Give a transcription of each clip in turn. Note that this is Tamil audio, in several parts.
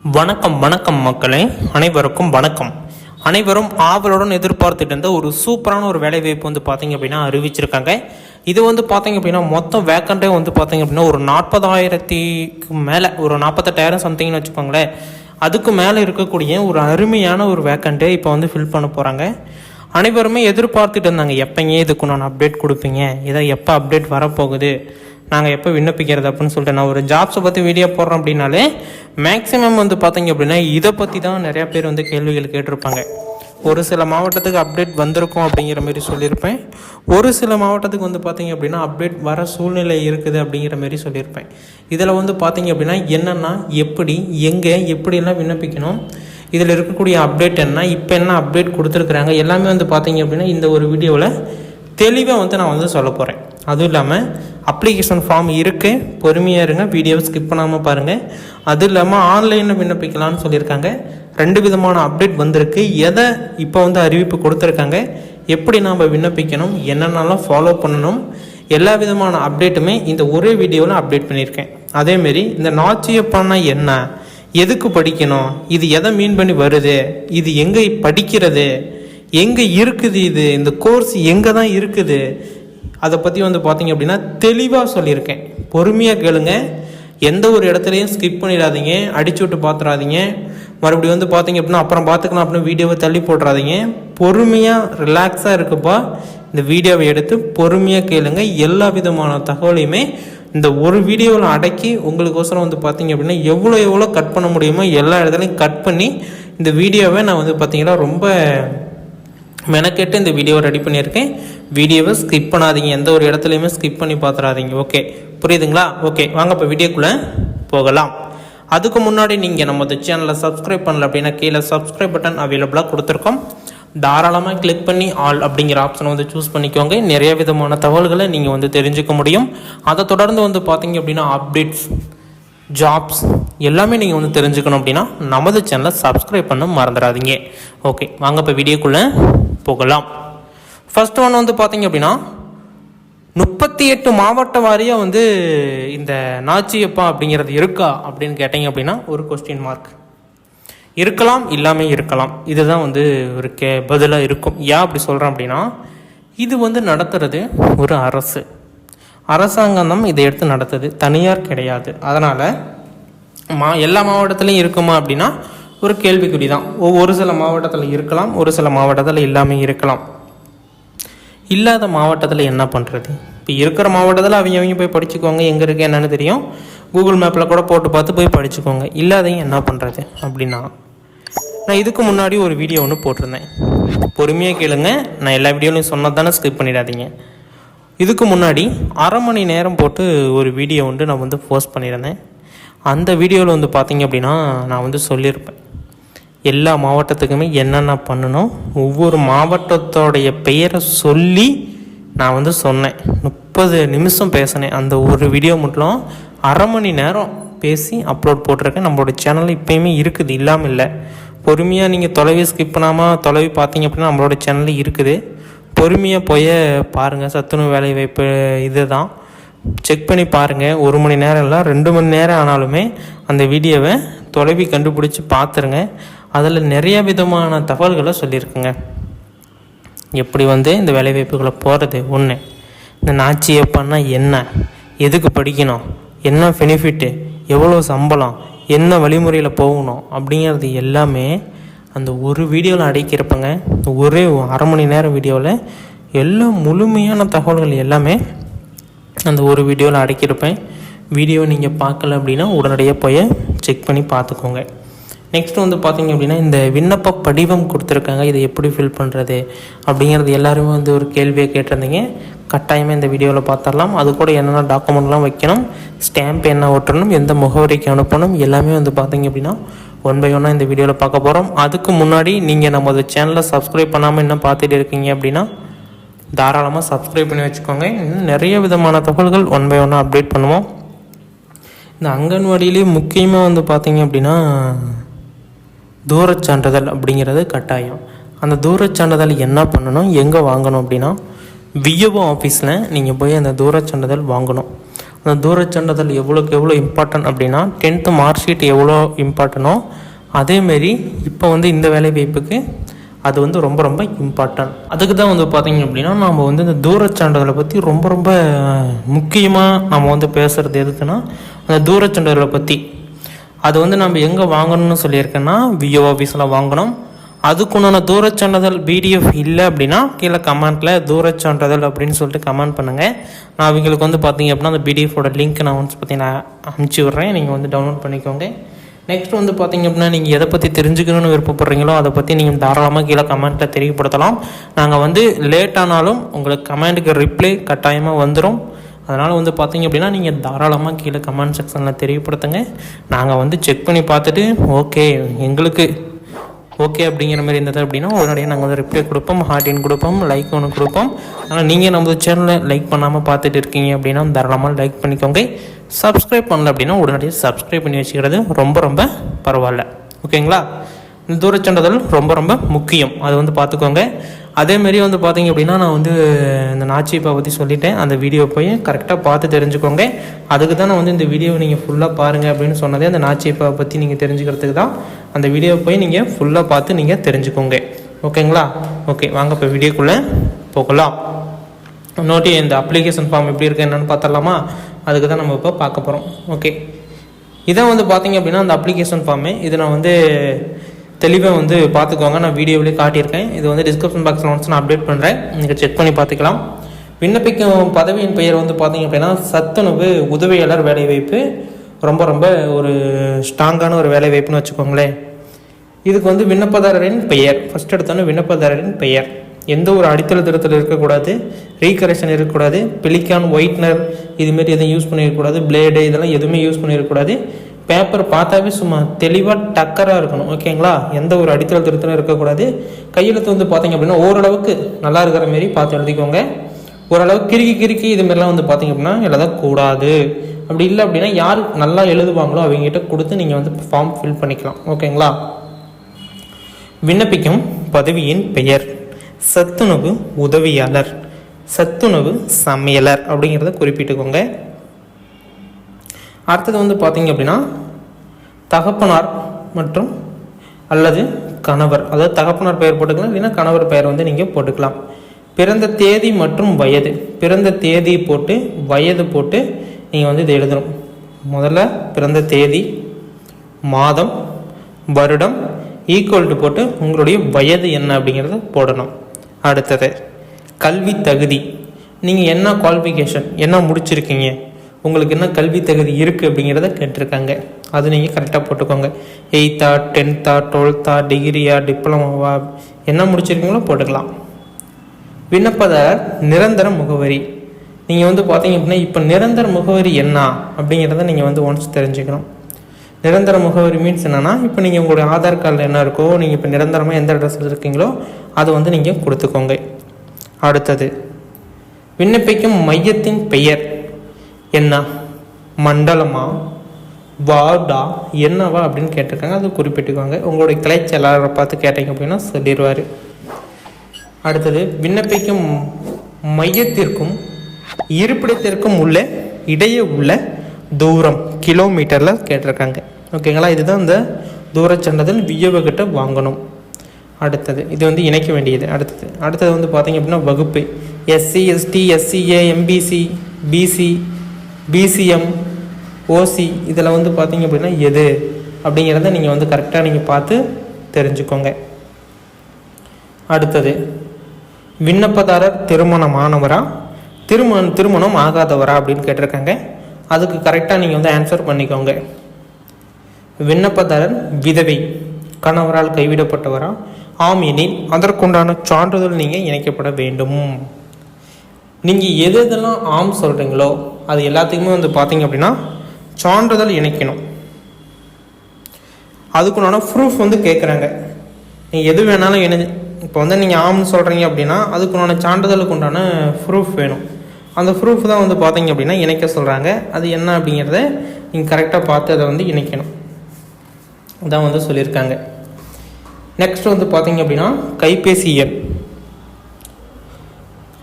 வணக்கம் வணக்கம் மக்களே, அனைவருக்கும் வணக்கம். அனைவரும் ஆவலுடன் எதிர்பார்த்துட்டு இருந்த ஒரு சூப்பரான ஒரு வேலை வாய்ப்பு வந்து பார்த்தீங்க அப்படின்னா அறிவிச்சிருக்காங்க. இது வந்து பார்த்தீங்க அப்படின்னா மொத்தம் வேக்கண்டே வந்து பார்த்தீங்க அப்படின்னா ஒரு 40,000க்கு மேலே, ஒரு 48,000 சம்திங்னு வச்சுக்கோங்களேன். அதுக்கு மேலே இருக்கக்கூடிய ஒரு அருமையான ஒரு வேக்கண்டே இப்போ வந்து ஃபில் பண்ண போகிறாங்க. அனைவருமே எதிர்பார்த்துட்டு இருந்தாங்க, எப்போங்க இதுக்கு நான் அப்டேட் கொடுப்பீங்க, இதை எப்போ அப்டேட் வரப்போகுது, நாங்கள் எப்போ விண்ணப்பிக்கிறது அப்படின்னு சொல்லிட்டு. நான் ஒரு ஜாப்ஸை பற்றி வீடியோ போடுறோம் அப்படின்னாலே மேக்ஸிமம் வந்து பார்த்தீங்க அப்படின்னா இதை பற்றி தான் நிறையா பேர் வந்து கேள்விகள் கேட்டிருப்பாங்க. ஒரு சில மாவட்டத்துக்கு அப்டேட் வந்திருக்கும் அப்படிங்கிற மாதிரி சொல்லியிருப்பேன். ஒரு சில மாவட்டத்துக்கு வந்து பார்த்தீங்க அப்படின்னா அப்டேட் வர சூழ்நிலை இருக்குது அப்படிங்கிற மாதிரி சொல்லியிருப்பேன். இதில் வந்து பார்த்தீங்க அப்படின்னா என்னென்னா, எப்படி, எங்கே, எப்படியெல்லாம் விண்ணப்பிக்கணும், இதில் இருக்கக்கூடிய அப்டேட் என்ன, இப்போ என்ன அப்டேட் கொடுத்துருக்குறாங்க, எல்லாமே வந்து பார்த்தீங்க அப்படின்னா இந்த ஒரு வீடியோவில் தெளிவாக வந்து நான் வந்து சொல்ல போகிறேன். அதுவும் இல்லாமல் அப்ளிகேஷன் ஃபார்ம் இருக்குது, பொறுமையாக இருங்க, வீடியோவை ஸ்கிப் பண்ணாமல் பாருங்கள். அதுவும் இல்லாமல் ஆன்லைனில் விண்ணப்பிக்கலாம்னு சொல்லியிருக்காங்க. 2 விதமான அப்டேட் வந்திருக்கு. எதை இப்போ வந்து அறிவிப்பு கொடுத்துருக்காங்க, எப்படி நாம் விண்ணப்பிக்கணும், என்னென்னலாம் ஃபாலோ பண்ணணும், எல்லா விதமான அப்டேட்டுமே இந்த ஒரே வீடியோவில் அப்டேட் பண்ணியிருக்கேன். அதேமாரி இந்த நாச்சியப்பானா என்ன, எதுக்கு படிக்கணும், இது எதை மீன் பண்ணி வருது, இது எங்கே படிக்கிறது, எங்கே இருக்குது, இது இந்த கோர்ஸ் எங்கே தான் இருக்குது, அதை பற்றி வந்து பார்த்தீங்க அப்படின்னா தெளிவாக சொல்லியிருக்கேன். பொறுமையாக கேளுங்க, எந்த ஒரு இடத்துலையும் ஸ்கிப் பண்ணிடாதீங்க, அடிச்சு விட்டு பார்த்துடாதீங்க, மறுபடியும் வந்து பார்த்தீங்க அப்படின்னா அப்புறம் பார்த்துக்கலாம் அப்படின்னு வீடியோவை தள்ளி போட்டுறாதீங்க. பொறுமையாக ரிலாக்ஸாக இருக்குப்பா, இந்த வீடியோவை எடுத்து பொறுமையாக கேளுங்க. எல்லா விதமான தகவலையுமே இந்த ஒரு வீடியோவில் அடக்கி உங்களுக்கோசரம் வந்து பார்த்தீங்க அப்படின்னா எவ்வளோ கட் பண்ண முடியுமோ எல்லா இடத்துலையும் கட் பண்ணி இந்த வீடியோவை நான் வந்து பார்த்தீங்கன்னா ரொம்ப மெனக்கெட்டு இந்த வீடியோவை ரெடி பண்ணியிருக்கேன். வீடியோவை ஸ்கிப் பண்ணாதீங்க, எந்த ஒரு இடத்துலையுமே ஸ்கிப் பண்ணி பார்த்துடாதீங்க. ஓகே, புரியுதுங்களா? ஓகே, வாங்க இப்போ வீடியோக்குள்ளே போகலாம். அதுக்கு முன்னாடி நீங்கள் நம்ம சேனலை சப்ஸ்கிரைப் பண்ணல அப்படின்னா கீழே சப்ஸ்கிரைப் பட்டன் அவைலபிளாக கொடுத்துருக்கோம். தாராளமாக கிளிக் பண்ணி ஆல் அப்படிங்கிற ஆப்ஷனை வந்து சூஸ் பண்ணிக்கோங்க. நிறைய விதமான தகவல்களை நீங்கள் வந்து தெரிஞ்சுக்க முடியும். அதை தொடர்ந்து வந்து பார்த்தீங்க அப்படின்னா அப்டேட்ஸ், ஜாப்ஸ் எல்லாமே நீங்கள் வந்து தெரிஞ்சுக்கணும் அப்படின்னா நமது சேனலை சப்ஸ்கிரைப் பண்ண மறந்துடாதீங்க. ஓகே, வாங்க இப்போ வீடியோக்குள்ளே போகலாம். ஃபர்ஸ்ட் ஒன் வந்து பார்த்தீங்க அப்படின்னா 38 மாவட்ட வாரியாக வந்து இந்த நாச்சியப்பா அப்படிங்கிறது இருக்கா அப்படின்னு கேட்டீங்க அப்படின்னா ஒரு கொஸ்டின் மார்க். இருக்கலாம், இல்லாமல் இருக்கலாம். இதுதான் வந்து ஒரு பதிலாக இருக்கும். ஏன் அப்படி சொல்கிறேன் அப்படின்னா, இது வந்து நடத்துறது ஒரு அரசாங்கம் தான் இதை எடுத்து நடத்துது, தனியார் கிடையாது. அதனால் எல்லா மாவட்டத்துலையும் இருக்குமா அப்படின்னா ஒரு கேள்விக்குறி தான். ஒரு சில மாவட்டத்தில் இருக்கலாம், ஒரு சில மாவட்டத்தில் இல்லாமல் இருக்கலாம். இல்லாத மாவட்டத்தில் என்ன பண்ணுறது? இப்போ இருக்கிற மாவட்டத்தில் அவங்க போய் படிச்சுக்கோங்க, எங்கே இருக்குது என்னென்னு தெரியும், கூகுள் மேப்பில் கூட போட்டு பார்த்து போய் படிச்சுக்கோங்க. இல்லாதையும் என்ன பண்ணுறது அப்படின்னா, நான் இதுக்கு முன்னாடி ஒரு வீடியோ ஒன்று போட்டிருந்தேன். பொறுமையாக கேளுங்க, நான் எல்லா வீடியோலையும் சொன்னது தானே, ஸ்கிப் பண்ணிடாதீங்க. இதுக்கு முன்னாடி 1/2 மணி நேரம் போட்டு ஒரு வீடியோ வந்து நான் வந்து போஸ்ட் பண்ணியிருந்தேன். அந்த வீடியோவில் வந்து பார்த்தீங்க அப்படின்னா நான் வந்து சொல்லியிருப்பேன் எல்லா மாவட்டத்துக்குமே என்னென்ன பண்ணணும், ஒவ்வொரு மாவட்டத்தோடைய பெயரை சொல்லி நான் வந்து சொன்னேன். 30 நிமிஷம் பேசினேன். அந்த ஒரு வீடியோ மட்டும் 1/2 மணி நேரம் பேசி அப்லோட் போட்டிருக்கேன். நம்மளோட சேனல் இப்போயுமே இருக்குது, இல்லாமல் இல்லை. பொறுமையாக நீங்கள் தொலைவி ஸ்கிப் பண்ணாமல் தொலைவி பார்த்தீங்க அப்படின்னா நம்மளோட சேனலில் இருக்குது. பொறுமையாக போய் பாருங்கள். சத்துணவு வேலை வாய்ப்பு இது தான், செக் பண்ணி பாருங்கள். 1 மணி நேரம் இல்லை, 2 மணி நேரம் ஆனாலுமே அந்த வீடியோவை தொலைவி கண்டுபிடிச்சி பார்த்துருங்க. அதில் நிறைய விதமான தகவல்களை சொல்லியிருக்குங்க. எப்படி வந்து இந்த வேலைவாய்ப்புகளை போகிறது, ஒன்று இந்த நாச்சியப்பான்னா என்ன, எதுக்கு படிக்கணும், என்ன பெனிஃபிட்டு, எவ்வளோ சம்பளம், என்ன வழிமுறையில் போகணும் அப்படிங்கிறது எல்லாமே அந்த ஒரு வீடியோவில் அடக்கியிருப்பேங்க. ஒரே 1/2 மணி நேரம் வீடியோவில் எல்லா முழுமையான தகவல்கள் எல்லாமே அந்த ஒரு வீடியோவில் அடக்கியிருப்பேன். வீடியோ நீங்கள் பார்க்கல அப்படின்னா உடனடியாக போய் செக் பண்ணி பார்த்துக்கோங்க. நெக்ஸ்ட்டு வந்து பார்த்தீங்க அப்படின்னா இந்த விண்ணப்ப படிவம் கொடுத்துருக்காங்க, இதை எப்படி ஃபில் பண்ணுறது அப்படிங்கிறது எல்லாருமே வந்து ஒரு கேள்வியை கேட்டிருந்தீங்க. கட்டாயமாக இந்த வீடியோவில் பார்த்துடலாம். அது கூட என்னென்ன டாக்குமெண்ட்லாம் வைக்கணும், ஸ்டாம்ப் என்ன ஒட்டணும், எந்த முகவரிக்கு அனுப்பணும், எல்லாமே வந்து பார்த்தீங்க அப்படின்னா 1 by 1 இந்த வீடியோவில் பார்க்க போகிறோம். அதுக்கு முன்னாடி நீங்கள் நமது சேனலை சப்ஸ்கிரைப் பண்ணாமல் இன்னும் பார்த்துட்டு இருக்கீங்க அப்படின்னா தாராளமாக சப்ஸ்கிரைப் பண்ணி வச்சுக்கோங்க. இன்னும் நிறைய விதமான தகவல்கள் 1 by 1 அப்டேட் பண்ணுவோம். இந்த அங்கன்வாடியிலே முக்கியமாக வந்து பார்த்தீங்க அப்படின்னா தூரச் சான்றிதழ் அப்படிங்கிறது கட்டாயம். அந்த தூரச் சான்றிதழ் என்ன பண்ணணும், எங்கே வாங்கணும் அப்படின்னா விஏஓ ஆஃபீஸில் நீங்கள் போய் அந்த தூரச் சான்றிதழ் வாங்கணும். அந்த தூரச் சான்றிதழ் எவ்வளோக்கு எவ்வளோ இம்பார்ட்டன்ட் அப்படின்னா 10th மார்க் ஷீட் எவ்வளோ இம்பார்ட்டனோ அதேமாரி இப்போ வந்து இந்த வேலை வாய்ப்புக்கு அது வந்து ரொம்ப ரொம்ப இம்பார்ட்டன்ட். அதுக்கு தான் வந்து பார்த்திங்க அப்படின்னா நம்ம வந்து இந்த தூரச் சான்றிதழை பற்றி ரொம்ப ரொம்ப முக்கியமாக நம்ம வந்து பேசுகிறது எதுக்குன்னா அந்த தூரச் சான்றிதழை பற்றி. அது வந்து நம்ம எங்கே வாங்கணும்னு சொல்லியிருக்கேன்னா விஓ ஆஃபீஸில் வாங்கணும். அதுக்குண்டான தூரச் சான்றிதழ் பிடிஎஃப் இல்லை அப்படின்னா கீழே கமெண்ட்டில் தூரச் சான்றிதழ் அப்படின்னு சொல்லிட்டு கமெண்ட் பண்ணுங்கள். நான் அவங்களுக்கு வந்து பார்த்திங்க அப்படின்னா அந்த பிடிஎஃபோட லிங்க் நான் வந்து பார்த்தீங்கன்னா அனுப்பிச்சி விட்றேன், நீங்கள் வந்து டவுன்லோட் பண்ணிக்கோங்க. நெக்ஸ்ட் வந்து பார்த்திங்க அப்படின்னா நீங்கள் எதை பற்றி தெரிஞ்சுக்கணும்னு விருப்பப்படுறீங்களோ அதை பற்றி நீங்கள் தாராளமாக கீழே கமெண்ட்டில் தெரியப்படுத்தலாம். நாங்கள் வந்து லேட் ஆனாலும் உங்களுக்கு கமெண்ட்டுக்கு ரிப்ளை கட்டாயமாக வந்துடும். அதனால் வந்து பார்த்திங்க அப்படின்னா நீங்கள் தாராளமாக கீழே கமெண்ட் செக்ஷனில் தெரியப்படுத்துங்க. நாங்கள் வந்து செக் பண்ணி பார்த்துட்டு ஓகே எங்களுக்கு ஓகே அப்படிங்கிற மாதிரி இருந்தது அப்படின்னா உடனடியாக நாங்கள் வந்து ரிப்ளை கொடுப்போம், ஹார்டின் கொடுப்போம், லைக் ஒன்று கொடுப்போம். ஆனால் நீங்கள் நம்ம சேனலை லைக் பண்ணாமல் பார்த்துட்டு இருக்கீங்க அப்படின்னா தாராளமாக லைக் பண்ணிக்கோங்க. சப்ஸ்கிரைப் பண்ணல அப்படின்னா உடனடியாக சப்ஸ்கிரைப் பண்ணி வச்சுக்கிறது ரொம்ப ரொம்ப பரவாயில்ல. ஓகேங்களா? இந்த தூரச் சான்றிதழ் ரொம்ப ரொம்ப முக்கியம், அது வந்து பார்த்துக்கோங்க. அதேமாரி வந்து பார்த்திங்க அப்படின்னா நான் வந்து இந்த நாச்சிப்பா பற்றி சொல்லிட்டேன். அந்த வீடியோ போய் கரெக்டாக பார்த்து தெரிஞ்சுக்கோங்க. அதுக்கு தான் நான் வந்து இந்த வீடியோவை நீங்கள் ஃபுல்லாக பாருங்கள் அப்படின்னு சொன்னதே அந்த நாச்சிப்பா பற்றி நீங்கள் தெரிஞ்சுக்கிறதுக்கு தான். அந்த வீடியோ போய் நீங்கள் ஃபுல்லாக பார்த்து நீங்கள் தெரிஞ்சுக்கோங்க. ஓகேங்களா? ஓகே, வாங்க இப்போ வீடியோக்குள்ளே போகலாம். நோட்டி இந்த அப்ளிகேஷன் ஃபார்ம் எப்படி இருக்குது என்னென்னு பார்த்துடலாமா? அதுக்கு தான் நம்ம இப்போ பார்க்க போகிறோம். ஓகே, இதான் வந்து பார்த்திங்க அப்படின்னா அந்த அப்ளிகேஷன் ஃபார்மு. இது நான் வந்து தெளிவாக வந்து பார்த்துக்கோங்க, நான் வீடியோவிலே காட்டியிருக்கேன். இது வந்து டிஸ்கிரிப்ஷன் பாக்ஸில் வந்து நான் அப்டேட் பண்ணுறேன், நீங்கள் செக் பண்ணி பார்த்துக்கலாம். விண்ணப்பிக்கும் பதவியின் பெயர் வந்து பார்த்திங்க அப்படின்னா சத்துணவு உதவியாளர் வேலைவாய்ப்பு. ரொம்ப ரொம்ப ஒரு ஸ்ட்ராங்கான ஒரு வேலைவாய்ப்புன்னு வச்சுக்கோங்களேன். இதுக்கு வந்து விண்ணப்பதாரரின் பெயர் ஃபஸ்ட் எடுத்தோன்னே விண்ணப்பதாரரின் பெயர் எந்த ஒரு அடித்தள திருத்தல் இருக்கக்கூடாது, ரீகரெக்ஷன் இருக்கக்கூடாது, பெலிக்கான் ஒயிட்னர் இதுமாரி எதுவும் யூஸ் பண்ணியிருக்கக்கூடாது, பிளேடு இதெல்லாம் எதுவுமே யூஸ் பண்ணியிருக்கக்கூடாது. பேப்பர் பார்த்தாவே சும்மா தெளிவாக டக்கராக இருக்கணும். ஓகேங்களா? எந்த ஒரு அடித்தள திருத்தலும் இருக்கக்கூடாது. கையெழுத்து வந்து பார்த்திங்க அப்படின்னா ஓரளவுக்கு நல்லா இருக்கிற மாரி பார்த்து எழுதிக்கோங்க. ஓரளவுக்கு கிறுக்கி இதுமாரிலாம் வந்து பார்த்திங்க அப்படின்னா எழுதக்கூடாது. அப்படி இல்லை அப்படின்னா யார் நல்லா எழுதுவாங்களோ அவங்ககிட்ட கொடுத்து நீங்கள் வந்து ஃபார்ம் ஃபில் பண்ணிக்கலாம். ஓகேங்களா? விண்ணப்பிக்கும் பதவியின் பெயர் சத்துணவு உதவியாளர், சத்துணவு சமையலர் அப்படிங்கிறத குறிப்பிட்டுக்கோங்க. அடுத்தது வந்து பார்த்திங்க அப்படின்னா தகப்பனார் மற்றும் அல்லது கணவர், அதாவது தகப்பனார் பெயர் போட்டுக்கலாம், இல்லைன்னா கணவர் பெயர் வந்து நீங்கள் போட்டுக்கலாம். பிறந்த தேதி மற்றும் வயது, பிறந்த தேதி போட்டு வயது போட்டு நீங்கள் வந்து இதை எழுதணும். முதல்ல பிறந்த தேதி, மாதம், வருடம் ஈக்குவல் டு போட்டு உங்களுடைய வயது என்ன அப்படிங்கிறத போடணும். அடுத்தது கல்வி தகுதி, நீங்கள் என்ன குவாலிஃபிகேஷன் என்ன முடிச்சிருக்கீங்க, உங்களுக்கு என்ன கல்வி தகுதி இருக்குது அப்படிங்கிறத கேட்டிருக்காங்க. அது நீங்கள் கரெக்டாக போட்டுக்கோங்க. 8th 10th 12th டிகிரியா டிப்ளமோவா என்ன முடிச்சிருக்கீங்களோ போட்டுக்கலாம். விண்ணப்பதாரர் நிரந்தர முகவரி, நீங்கள் வந்து பார்த்தீங்க அப்படின்னா இப்போ நிரந்தர முகவரி என்ன அப்படிங்கிறத நீங்கள் வந்து ஒன்ஸ் தெரிஞ்சுக்கணும். நிரந்தர முகவரி மீன்ஸ் என்னென்னா இப்போ நீங்கள் உங்களுடைய ஆதார் கார்டில் என்ன இருக்கோ நீங்கள் இப்போ நிரந்தரமாக எந்த அட்ரஸில் இருக்கீங்களோ அதை வந்து நீங்கள் கொடுத்துக்கோங்க. அடுத்தது விண்ணப்பிக்கும் மையத்தின் பெயர் என்ன, மண்டலமா வார்டா என்னவா அப்படின்னு கேட்டிருக்காங்க, அது குறிப்பிட்டுக்கோங்க. உங்களுடைய கிளை செயலாளரை பார்த்து கேட்டீங்க அப்படின்னா சொல்லிடுவார். அடுத்தது விண்ணப்பிக்கும் மையத்திற்கும் இருப்பிடத்திற்கும் உள்ள இடையே உள்ள தூரம் கிலோமீட்டரில் கேட்டிருக்காங்க. ஓகேங்களா? இதுதான் இந்த தூரச் சான்றிதழ் விஏஓ கிட்ட வாங்கணும். அடுத்தது இது வந்து இணைக்க வேண்டியது. அடுத்தது வந்து பார்த்திங்க அப்படின்னா வகுப்பு SC ST SCA MBC BC BCM OC இதில் வந்து பார்த்திங்க அப்படின்னா எது அப்படிங்கிறத நீங்கள் வந்து கரெக்டாக நீங்கள் பார்த்து தெரிஞ்சுக்கோங்க. அடுத்தது விண்ணப்பதாரர் திருமணமானவரா திருமணம் ஆகாதவரா அப்படின்னு கேட்டிருக்காங்க. அதுக்கு கரெக்டாக நீங்கள் வந்து ஆன்சர் பண்ணிக்கோங்க. விண்ணப்பதாரர் விதவை கணவரால் கைவிடப்பட்டவரா, ஆம் எனில் அதற்குண்டான சான்றிதழ் நீங்கள் இணைக்கப்பட வேண்டும். நீங்கள் எதெல்லாம் ஆம் சொல்கிறீங்களோ அது எல்லாத்துக்குமே வந்து பார்த்தீங்க அப்படின்னா சான்றிதழ் இணைக்கணும். அதுக்குண்டான ப்ரூஃப் வந்து கேட்குறாங்க. நீங்கள் எது வேணாலும் இப்போ வந்து நீங்கள் ஆம்னு சொல்கிறீங்க அப்படின்னா அதுக்குண்டான சான்றிதழுக்கு உண்டான ப்ரூஃப் வேணும். அந்த ப்ரூஃப் தான் வந்து பார்த்தீங்க அப்படின்னா இணைக்க சொல்கிறாங்க. அது என்ன அப்படிங்கிறத நீங்கள் கரெக்டாக பார்த்து அதை வந்து இணைக்கணும். அதான் வந்து சொல்லியிருக்காங்க. நெக்ஸ்ட் வந்து பார்த்தீங்க அப்படின்னா கைபேசி எண்.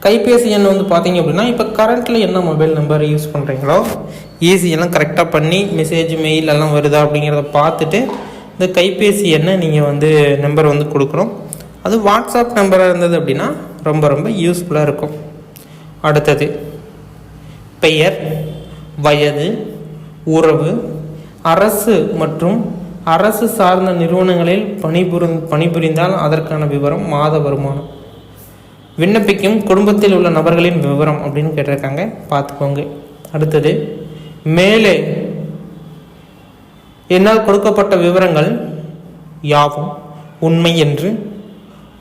கைபேசி எண் வந்து பார்த்தீங்க அப்படின்னா இப்போ கரண்ட்டில் என்ன மொபைல் நம்பர் யூஸ் பண்ணுறீங்களோ எல்லாம் கரெக்டாக பண்ணி மெசேஜ் மெயில் எல்லாம் வருதா அப்படிங்கிறத பார்த்துட்டு இந்த கைபேசி எண்ணை நீங்கள் வந்து நம்பர் வந்து கொடுக்குறோம். அது வாட்ஸ்அப் நம்பராக இருந்தது அப்படின்னா ரொம்ப ரொம்ப யூஸ்ஃபுல்லாக இருக்கும். அடுத்தது பெயர், வயது, உறவு, அரசு மற்றும் அரசு சார்ந்த நிறுவனங்களில் பணிபுரிந்தால் அதற்கான விவரம், மாத வருமானம், விண்ணப்பிக்கும் குடும்பத்தில் உள்ள நபர்களின் விவரம் அப்படின்னு கேட்டிருக்காங்க, பார்த்துக்கோங்க. அடுத்தது மேலே என்னால் கொடுக்கப்பட்ட விவரங்கள் யாவும் உண்மை என்று,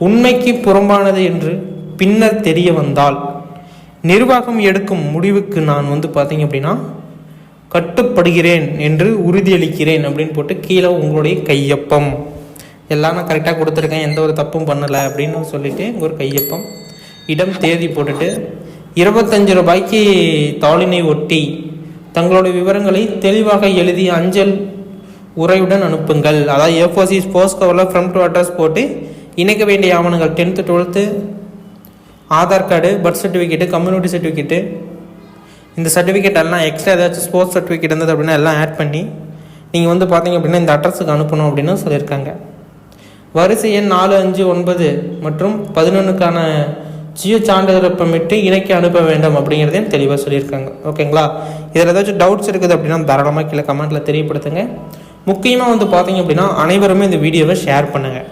உண்மைக்கு புறம்பானது என்று பின்னர் தெரிய வந்தால் நிர்வாகம் எடுக்கும் முடிவுக்கு நான் வந்து பார்த்தீங்க அப்படின்னா கட்டுப்படுகிறேன் என்று உறுதியளிக்கிறேன் அப்படின்னு போட்டு கீழே உங்களுடைய கையொப்பம். எல்லாம் நான் கரெக்டாக கொடுத்துருக்கேன், எந்த ஒரு தப்பும் பண்ணலை அப்படின்னு சொல்லிட்டு ஒரு கையொப்பம், இடம் தேதி போட்டுட்டு 25 ரூபாய்க்கு தாளினை ஒட்டி தங்களுடைய விவரங்களை தெளிவாக எழுதி அஞ்சல் உரையுடன் அனுப்புங்கள். அதாவது A4 போஸ்ட் கவரில் ஃப்ரம் டு அட்ரஸ் போட்டு இணைக்க வேண்டிய ஆவணங்கள் 10th 12th Aadhaar card, birth certificate, community certificate, இந்த சர்டிஃபிகேட் எல்லாம் எக்ஸ்ட்ரா ஏதாச்சும் ஸ்போர்ட்ஸ் சர்டிஃபிகேட் இருந்தது அப்படின்னா எல்லாம் ஆட் பண்ணி நீங்கள் வந்து பார்த்தீங்க அப்படின்னா இந்த அட்ரஸுக்கு அனுப்பணும் அப்படின்னு சொல்லியிருக்காங்க. வரிசை எண் 4, 5, 9 மற்றும் 11க்கான ஜியோ சான்றிதழப்பமிட்டு இணைக்க அனுப்ப வேண்டும் அப்படிங்கிறதையும் தெளிவாக சொல்லியிருக்காங்க. ஓகேங்களா? இதில் ஏதாச்சும் டவுட்ஸ் இருக்குது அப்படின்னா தாராளமாக கீழே கமெண்ட்டில் தெரியப்படுத்துங்க. முக்கியமாக வந்து பார்த்தீங்க அப்படின்னா அனைவருமே இந்த வீடியோவை ஷேர் பண்ணுங்கள்.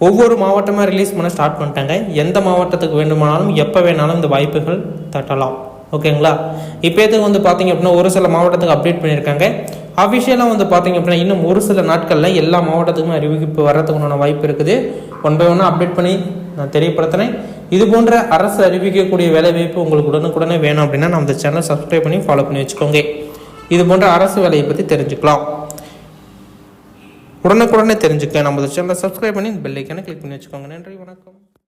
ஒவ்வொரு மாவட்டமாக ரிலீஸ் பண்ண ஸ்டார்ட் பண்ணிட்டாங்க. எந்த மாவட்டத்துக்கு வேண்டுமானாலும் எப்போ வேணாலும் இந்த வாய்ப்புகள் தட்டலாம். ஓகேங்களா? இப்போதுக்கு வந்து பார்த்தீங்க அப்படின்னா ஒரு சில மாவட்டத்துக்கு அப்டேட் பண்ணியிருக்காங்க. அஃபிஷியலாக வந்து பார்த்தீங்க அப்படின்னா இன்னும் ஒரு சில நாட்களில் எல்லா மாவட்டத்துக்குமே அறிவிப்பு வர்றதுக்குண்டான வாய்ப்பு இருக்குது. ஒன் பை ஒன்னாக அப்டேட் பண்ணி நான் தெரியப்படுத்தினேன். இது போன்ற அரசு அறிவிக்கக்கூடிய வேலைவாய்ப்பு உங்களுக்கு உடனுக்குடனே வேணும் அப்படின்னா நம்ம இந்த சேனலை சப்ஸ்கிரைப் பண்ணி ஃபாலோ பண்ணி வச்சுக்கோங்க. இது போன்ற அரசு வேலையை பற்றி தெரிஞ்சுக்கலாம். உடனுக்குடனே தெரிஞ்சுக்க நம்ம இந்த சேனலை சப்ஸ்கிரைப் பண்ணி பெல் ஐக்கானை கிளிக் பண்ணி வச்சுக்கோங்க. நன்றி, வணக்கம்.